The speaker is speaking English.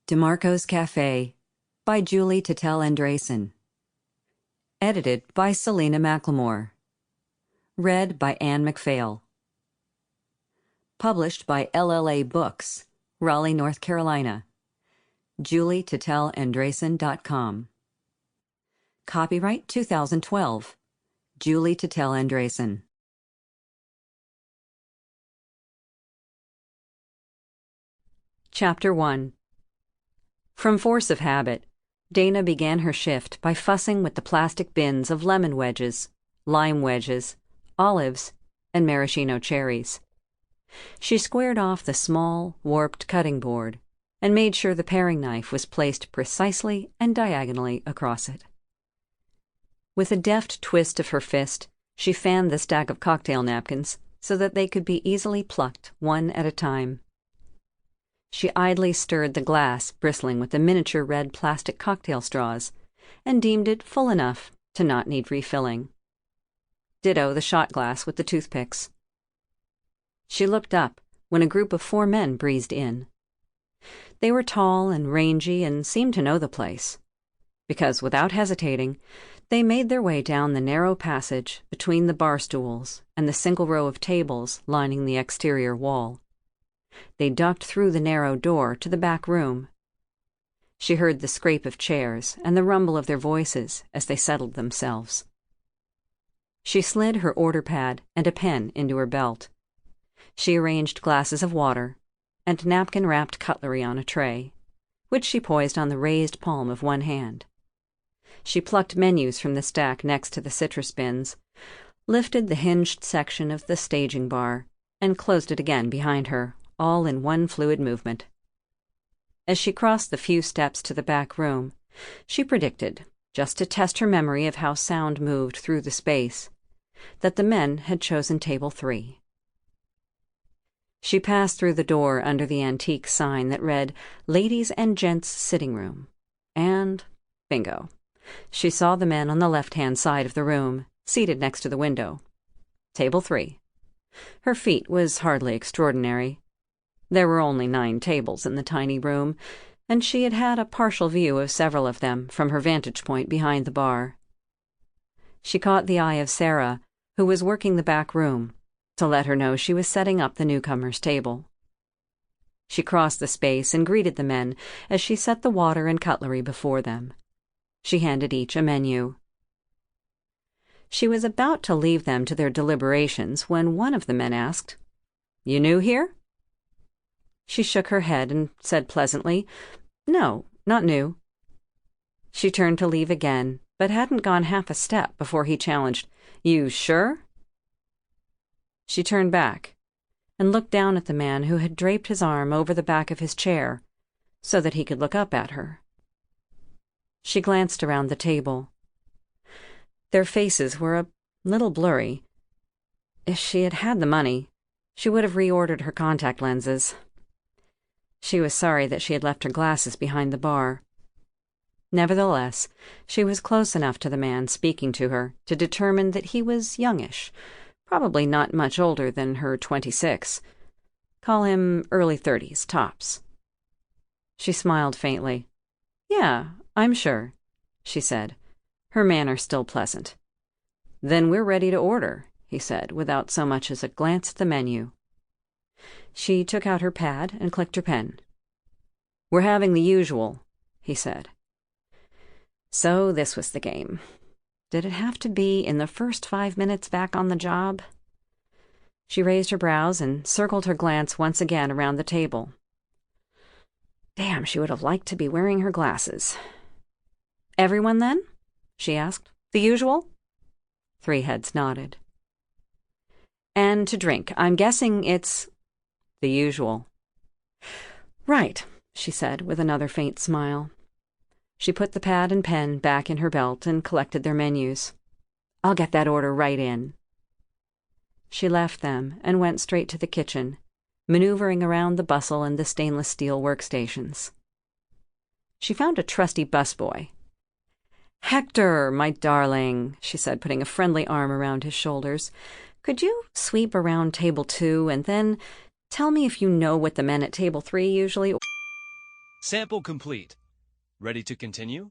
DeMarco's Café by Julie Tetel Andresen. Edited by Selena McLemore. Read by Anne Macphail. Published by LLA Books, Raleigh, North Carolina. JulieTetelAndresen.com. Copyright 2012. Julie Tetel Andresen. Chapter 1. From force of habit, Dayna began her shift by fussing with the plastic bins of lemon wedges, lime wedges, olives, and maraschino cherries. She squared off the small, warped cutting board and made sure the paring knife was placed precisely and diagonally across it. With a deft twist of her fist, she fanned the stack of cocktail napkins so that they could be easily plucked one at a time. She idly stirred the glass bristling with the miniature red plastic cocktail straws and deemed it full enough to not need refilling. Ditto the shot glass with the toothpicks. She looked up when a group of 4 men breezed in. They were tall and rangy and seemed to know the place, because without hesitating, they made their way down the narrow passage between the bar stools and the single row of tables lining the exterior wall. They ducked through the narrow door to the back room. She heard the scrape of chairs and the rumble of their voices as they settled themselves. She slid her order pad and a pen into her belt. She arranged glasses of water and napkin-wrapped cutlery on a tray, which she poised on the raised palm of one hand. She plucked menus from the stack next to the citrus bins, lifted the hinged section of the staging bar, and closed it again behind her, all in one fluid movement. As she crossed the few steps to the back room, she predicted, just to test her memory of how sound moved through the space, that the men had chosen table 3. She passed through the door under the antique sign that read, "Ladies and Gents Sitting Room," and, bingo, she saw the men on the left-hand side of the room, seated next to the window. Table 3. Her feat was hardly extraordinary. There were only 9 tables in the tiny room, and she had had a partial view of several of them from her vantage point behind the bar. She caught the eye of Sarah, who was working the back room, to let her know she was setting up the newcomer's table. She crossed the space and greeted the men as she set the water and cutlery before them. She handed each a menu. She was about to leave them to their deliberations when one of the men asked, "You new here?" She shook her head and said pleasantly, "No, not new." She turned to leave again, but hadn't gone half a step before he challenged, "You sure?" She turned back and looked down at the man who had draped his arm over the back of his chair so that he could look up at her. She glanced around the table. Their faces were a little blurry. If she had had the money, she would have reordered her contact lenses. She was sorry that she had left her glasses behind the bar. Nevertheless, she was close enough to the man speaking to her to determine that he was youngish, probably not much older than her 26. Call him early 30s, tops. She smiled faintly. "Yeah, I'm sure," she said, her manner still pleasant. "Then we're ready to order," he said, without so much as a glance at the menu. She took out her pad and clicked her pen. "We're having the usual," he said. So this was the game. Did it have to be in the first 5 minutes back on the job? She raised her brows and circled her glance once again around the table. Damn, she would have liked to be wearing her glasses. "Everyone, then?" she asked. "The usual?" 3 heads nodded. "And to drink, I'm guessing it's—" "The usual." "Right," she said with another faint smile. She put the pad and pen back in her belt and collected their menus. "I'll get that order right in." She left them and went straight to the kitchen, maneuvering around the bustle and the stainless steel workstations. She found a trusty busboy. "Hector, my darling," she said, putting a friendly arm around his shoulders, "could you sweep around table 2 and then tell me if you know what the men at table 3 usually..." Sample complete. Ready to continue?